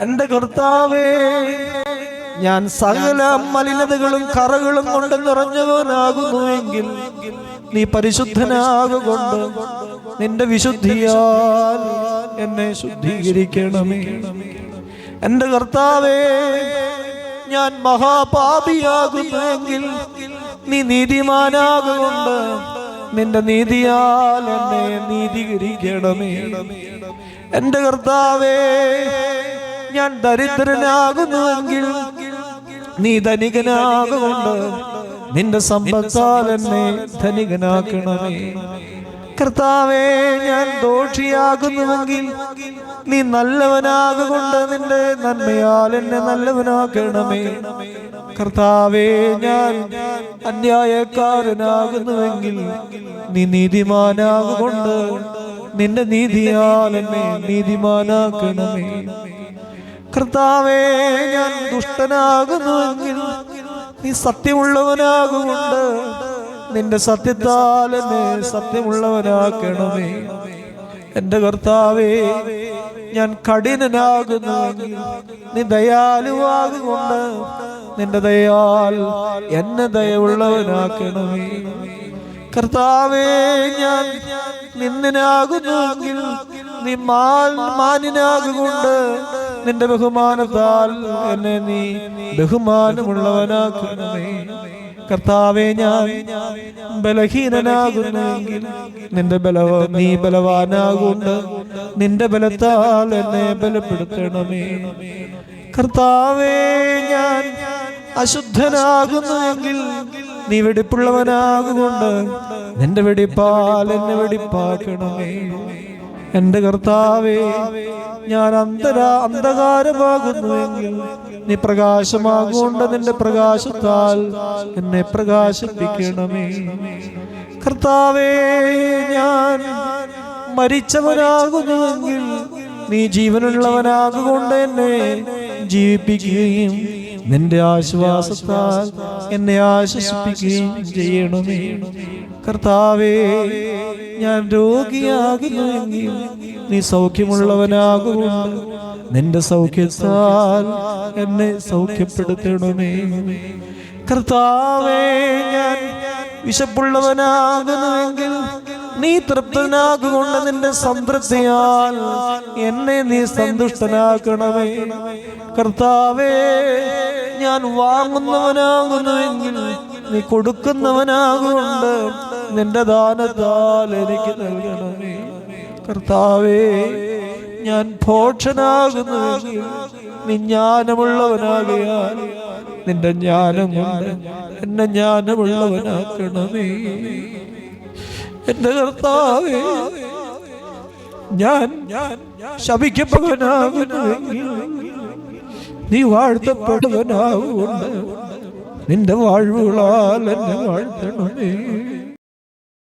എൻ്റെ കർത്താവേ, ഞാൻ സകല മലിനതകളും കറകളും കൊണ്ട് നിറഞ്ഞവനാകുന്നുവെങ്കിൽ നീ പരിശുദ്ധനാകൊണ്ട് നിന്റെ വിശുദ്ധിയാൽ എന്നെ ശുദ്ധീകരിക്കണമേ. എൻ്റെ കർത്താവേ, ഞാൻ മഹാപാപിയാകുന്നുവെങ്കിൽ നീ നീതിമാനാകൊണ്ട് നിന്റെ നീതിയാൽ എന്നെ നീതീകരിക്കണമേ. എൻ്റെ കർത്താവേ, ഞാൻ ദരിദ്രനാകുന്നുവെങ്കിൽ നീ ധനികനാകൊണ്ട് നിന്റെ സമ്പത്താൽ എന്നെ ധനികനാക്കണമേ. കർത്താവേ, ഞാൻ ദോഷിയാകുന്നുവെങ്കിൽ നീ നല്ലവനാകൊണ്ട് നിന്റെ നന്മയാൽ എന്നെ നല്ലവനാക്കണമേ. കർത്താവേ, ഞാൻ അന്യായക്കാരനാകുന്നുവെങ്കിൽ നീ നീതിമാനാകൊണ്ട് നിന്റെ നീതിയാൽ എന്നെ നീതിമാനാക്കണമേ. കർത്താവേ, ഞാൻ ദുഷ്ടനാകുന്നുവെങ്കിൽ നീ സത്യമുള്ളവനാകുകൊണ്ട് നിന്റെ സത്യത്താൽ എന്നെ സത്യമുള്ളവനാക്കണമേ. എൻ്റെ കർത്താവേ, ഞാൻ കഠിനനാകുന്നുവെങ്കിൽ നീ ദയാലുവാകുകൊണ്ട് നിന്റെ ദയാൽ എന്നെ ദയവുള്ളവനാക്കണമേ. കർത്താവേ, ഞാൻ നിന്ദനാകുന്നുവെങ്കിൽ നീ മാന്യനാകുകൊണ്ട് നിന്റെ ബഹുമാനത്താൽ എന്നെ നീ ബഹുമാനമുള്ളവനാക്കണമേ. കർത്താവേ, ഞാൻ ബലഹീനനാകുന്നെങ്കിൽ നീ ബലവാനാകൊണ്ട് നിന്റെ ബലത്താൽ എന്നെ ബലപ്പെടുത്തണമേ. കർത്താവേ, ഞാൻ അശുദ്ധനാകുന്നുവെങ്കിൽ നീ വെടിപ്പുള്ളവനാകൊണ്ട് നിന്റെ വെടിപ്പാൽ എന്നെ വെടിപ്പാക്കണമേ. എൻ്റെ കർത്താവേ, ഞാൻ അന്ധകാരമാകുന്നുവെങ്കിൽ നീ പ്രകാശമാകൊണ്ട് നിന്റെ പ്രകാശത്താൽ എന്നെ പ്രകാശിപ്പിക്കണമേ. കർത്താവേ, ഞാൻ മരിച്ചവനാകുന്നുവെങ്കിൽ നീ ജീവനുള്ളവനാകൊണ്ട് എന്നെ ജീവിപ്പിക്കുകയും നിന്റെ ആശ്വാസത്താൽ എന്നെ ആശ്വസിപ്പിക്കുകയും ചെയ്യണമേ. കർത്താവേ, ഞാൻ രോഗിയാകുന്നുവെങ്കിൽ നീ സൗഖ്യമുള്ളവനാകുകൊണ്ട് നിന്റെ സൗഖ്യത്താൽ എന്നെ സൗഖ്യപ്പെടുത്തണമേ. കർത്താവേ, ഞാൻ വിശപ്പുള്ളവനാകുന്നുവെങ്കിൽ നീ തൃപ്തനാകുകൊണ്ട് നിന്റെ സംതൃപ്തിയാൽ എന്നെ നീ സന്തുഷ്ടനാക്കണമേ. കർത്താവേ, ഞാൻ വാങ്ങുന്നവനാകുന്നുവെങ്കിൽ നീ കൊടുക്കുന്നവനാകുകൊണ്ട് നിന്റെ ദാനത്താൽ എനിക്ക് നൽകണമേ. കർത്താവേ, ഞാൻ ഭോഷനാകുന്നുവെങ്കിൽ നീ ജ്ഞാനമുള്ളവനാകയാൽ നിന്റെ ജ്ഞാനം കൊണ്ട് എന്നെ ജ്ഞാനമുള്ളവനാക്കണമേ. എന്റെ കർത്താവേ, ഞാൻ ശപിക്കപ്പെടുവനാകുന്നുവെങ്കിൽ നീ വാഴ്ത്തപ്പെടുവനാകുകൊണ്ട് നിന്റെ വാഴ്വുകളാൽ എന്നെ വാഴ്ത്തണമേ.